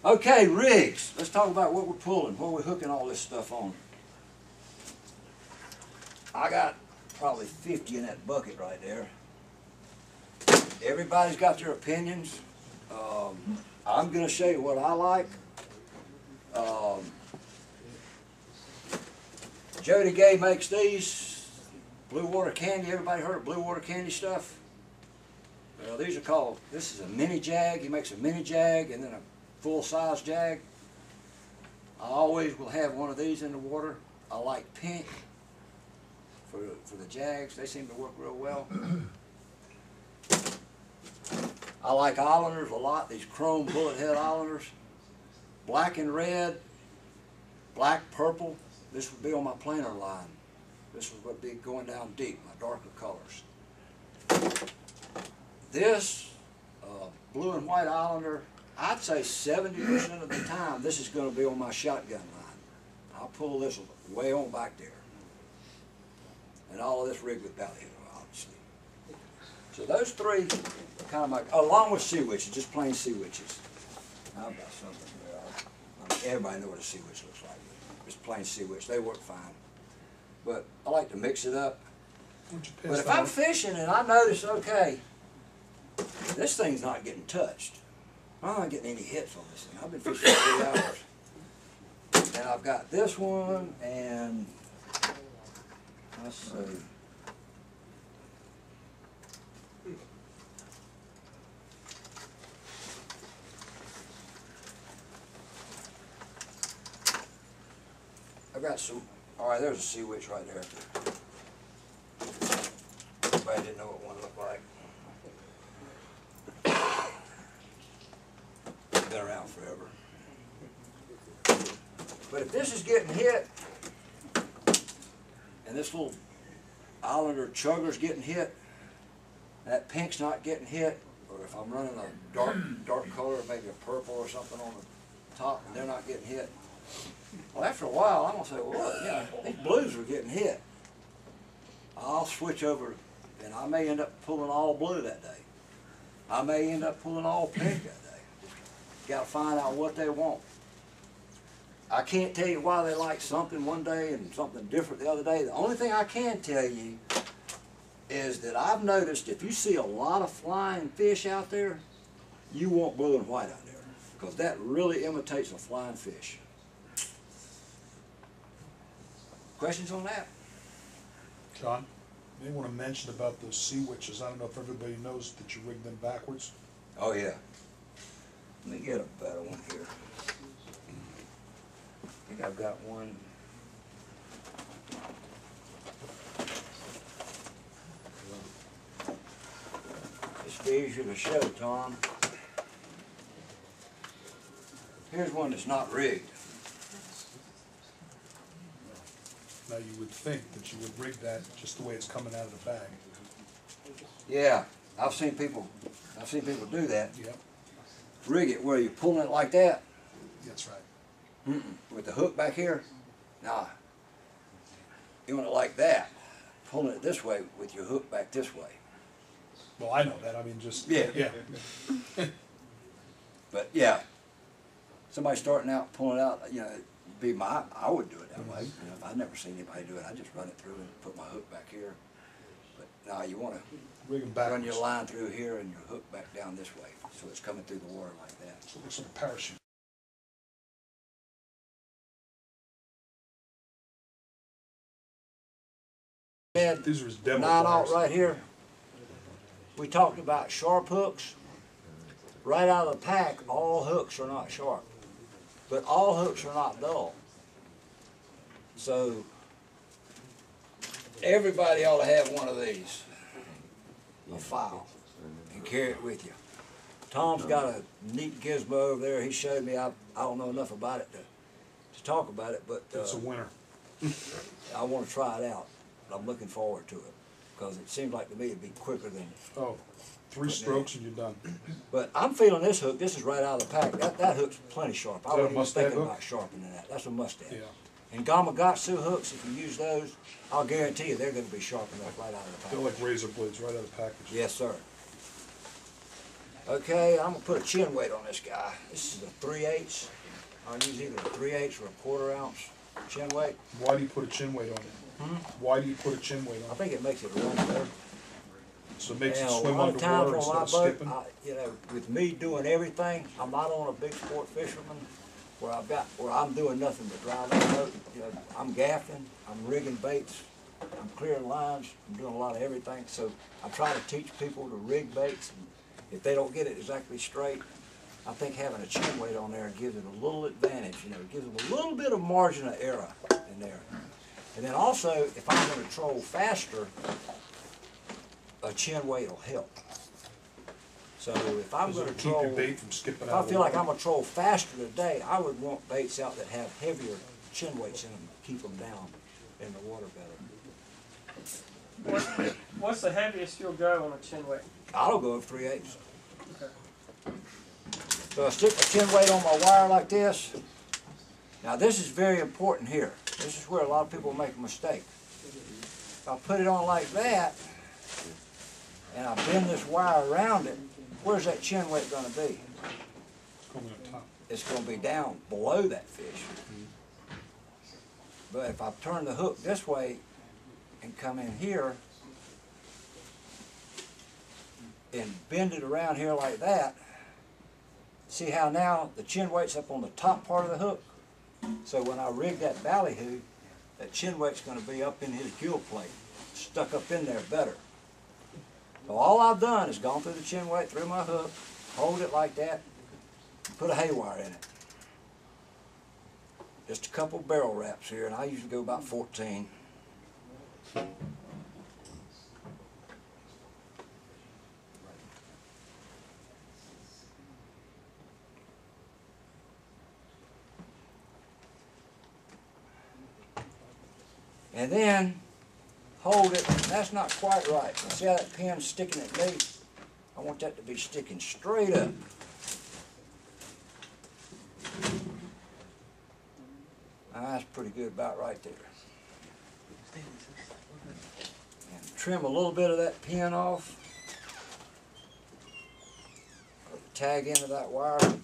Okay, rigs. Let's talk about what we're pulling, what we're hooking all this stuff on. I got probably 50 in that bucket right there. Everybody's got their opinions. I'm going to show you what I like. Jody Gay makes these. Blue water candy. Everybody heard of blue water candy stuff? Well, these are called, this is a mini jag. He makes a mini jag and then a full-size jag. I always will have one of these in the water. I like pink for the jags. They seem to work real well. I like islanders a lot, these chrome bullet head islanders. Black and red, black, purple. This would be on my planer line. This would be going down deep, my darker colors. This blue and white islander, I'd say 70% of the time this is going to be on my shotgun line. I'll pull this way on back there. And all of this rigged with belly header, obviously. So those three are kind of like, along with sea witches, just plain sea witches. I've got something there. I mean, everybody knows what a sea witch looks like. Just plain sea witch, they work fine. But I like to mix it up. But if I'm fishing and I notice, okay, this thing's not getting touched. I'm not getting any hits on this thing. I've been fishing for 3 hours. And I've got this one and, let's see. I've got some, all right, there's a sea witch right there. Everybody didn't know what one looked like. Been around forever. But if this is getting hit, and this little islander chugger's getting hit, that pink's not getting hit, or if I'm running a dark color, maybe a purple or something on the top, and they're not getting hit, well, after a while, I'm going to say, well, look, yeah, these blues are getting hit. I'll switch over, and I may end up pulling all blue that day. I may end up pulling all pink that day. Got to find out what they want. I can't tell you why they like something one day and something different the other day. The only thing I can tell you is that I've noticed if you see a lot of flying fish out there, you want blue and white out there, because that really imitates a flying fish. Questions on that? John, you may want to mention about those sea witches. I don't know if everybody knows that you rig them backwards. Oh yeah. Let me get a better one here. I think I've got one. Just be easier to show, Tom. Here's one that's not rigged. Now you would think that you would rig that just the way it's coming out of the bag. Yeah, I've seen people do that. Yep. Rig it where you're pulling it like that. That's right. With the hook back here. Nah. You want it like that. Pulling it this way with your hook back this way. Well, I know that. I mean, just yeah. But yeah, somebody starting out pulling it out, you know, I would do it that way. You know, if I've never seen anybody do it, I just run it through and put my hook back here. But now you want to run your line through here and your hook back down this way, so it's coming through the water like that. So it looks like a parachute. These are his demo 9-aught right here. We talked about sharp hooks. Right out of the pack, all hooks are not sharp, but all hooks are not dull. So everybody ought to have one of these, a file, and carry it with you. Tom's got a neat gizmo over there. He showed me. I don't know enough about it to talk about it, but it's a winner. I want to try it out. I'm looking forward to it, because it seems like to me it'd be quicker than. Oh, 3 strokes and you're done. But I'm feeling this hook. This is right out of the pack. That hook's plenty sharp. I wasn't even thinking about sharpening that. That's a mustad. Yeah. And Gamakatsu hooks, if you use those, I'll guarantee you they're going to be sharp enough right out of the pack. They're like razor blades right out of the package. Yes, sir. Okay, I'm gonna put a chin weight on this guy. This is a 3/8. I'll use either a 3/8 or a 1/4 ounce chin weight. Why do you put a chin weight on it? Why do you put a chin weight I on it? think it makes it run better. So it makes And it a swim lot of times underwater on instead my of boat, skipping? you know, with me doing everything, I'm not on a big sport fisherman where I'm doing nothing but driving the boat. You know, I'm gaffing, I'm rigging baits, I'm clearing lines, I'm doing a lot of everything. So I try to teach people to rig baits, and if they don't get it exactly straight, I think having a chin weight on there gives it a little advantage. You know, it gives them a little bit of margin of error in there. And then also, if I'm going to troll faster, a chin weight will help. So if I'm going to Keep troll, your bait from skipping if out I of the feel like water? I'm going to troll faster today, I would want baits out that have heavier chin weights in them to keep them down in the water better. What's the heaviest you'll go on a chin weight? I'll go 3/8. Okay. So I stick my chin weight on my wire like this. Now this is very important here. This is where a lot of people make a mistake. If I put it on like that, and I bend this wire around it, where's that chin weight going to be? It's going on top. It's going to be down below that fish. But if I turn the hook this way and come in here and bend it around here like that, see how now the chin weight's up on the top part of the hook? So when I rig that ballyhoo, that chin weight's going to be up in his gill plate, stuck up in there better. So all I've done is gone through the chin weight, through my hook, hold it like that, put a hay wire in it. Just a couple barrel wraps here, and I usually go about 14. And then hold it, and that's not quite right. See how that pin's sticking at me? I want that to be sticking straight up. Now, that's pretty good about right there. And trim a little bit of that pin off. Tag into that wire. Hey,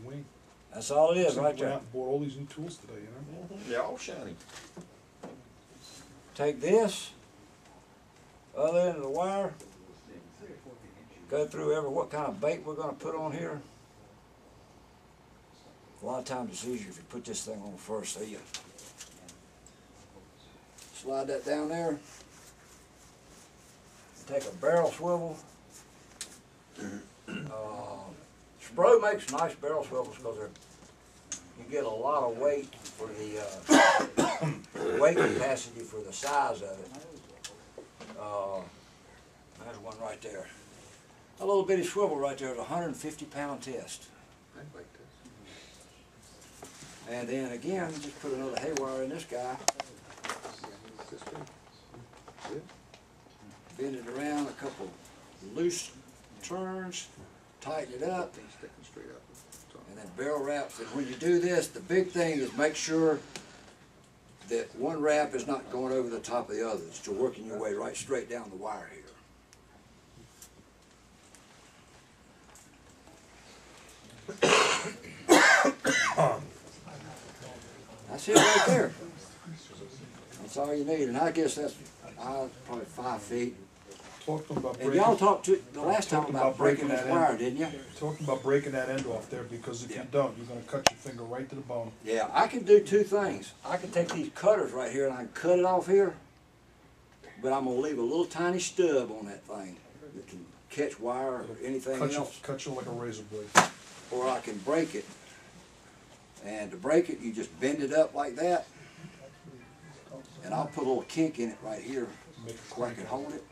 Wayne. That's all it is Seems right we went there. out and bought all these new tools today, you know? They're all shiny. Take this, other end of the wire, go through what kind of bait we're going to put on here. A lot of times it's easier if you put this thing on first, so you slide that down there. Take a barrel swivel. Spro makes nice barrel swivels because you get a lot of weight for the weight capacity for the size of it. There's one right there. A little bitty swivel right there is a 150-pound test. I'd like this. And then again, just put another hay wire in this guy, This one. Yeah. bend it around a couple loose turns, tighten it up, Sticking straight up. and then barrel wraps. And when you do this, the big thing is make sure that one wrap is not going over the top of the other. It's to working your way right straight down the wire here. That's it right there. That's all you need, and I guess that's probably 5 feet. Talked to them about And breaking, y'all talked to the last time Talking about about breaking breaking this that wire, end. didn't you? talking about breaking that end off there, because if Yeah. you don't, you're gonna cut your finger right to the bone. Yeah, I can do two things. I can take these cutters right here and I can cut it off here, but I'm gonna leave a little tiny stub on that thing that can catch wire or anything else. Cut you like a razor blade. Or I can break it. And to break it, you just bend it up like that. And I'll put a little kink in it right here Make a where I crank can out of hold it. it.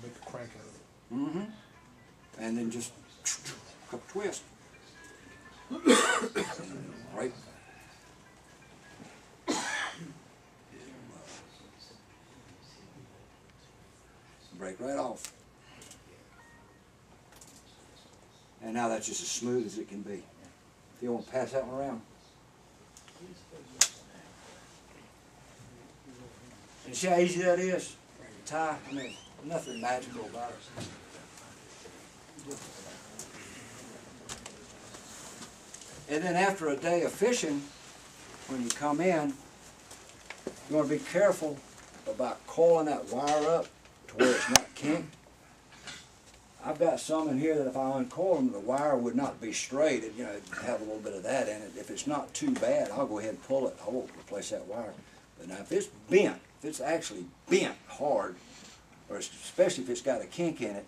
Make a crank out of it. Mm-hmm. And then just a couple twists. Right. Break right off. And now that's just as smooth as it can be. If you want to pass that one around. And see how easy that is? Tie, I mean, nothing magical about it. And then after a day of fishing, when you come in, you want to be careful about coiling that wire up to where it's not kinked. I've got some in here that if I uncoil them, the wire would not be straight. It, you know, it'd have a little bit of that in it. If it's not too bad, I'll go ahead and pull it. I won't replace that wire. But now if it's bent, if it's actually bent hard, or especially if it's got a kink in it,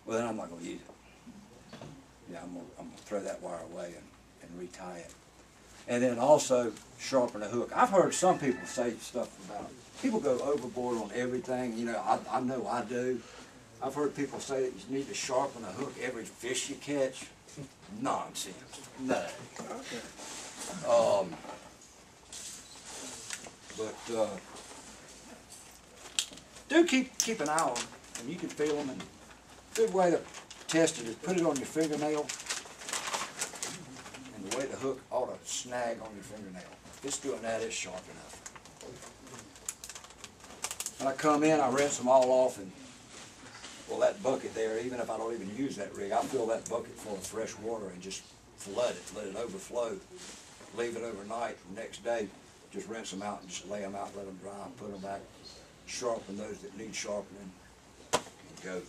well then I'm not going to use it. Yeah, I'm gonna throw that wire away and retie it. And then also sharpen the hook. I've heard some people say stuff about, people go overboard on everything. You know, I know I do. I've heard people say that you need to sharpen a hook every fish you catch. Nonsense. No. Do keep an eye on them, and you can feel them. And a good way to test it is put it on your fingernail, and the way the hook ought to snag on your fingernail. If it's doing that, it's sharp enough. When I come in, I rinse them all off, and well, that bucket there, even if I don't even use that rig, I fill that bucket full of fresh water and just flood it, let it overflow. Leave it overnight. The next day, just rinse them out and just lay them out, let them dry, put them back, sharpen those that need sharpening, and go.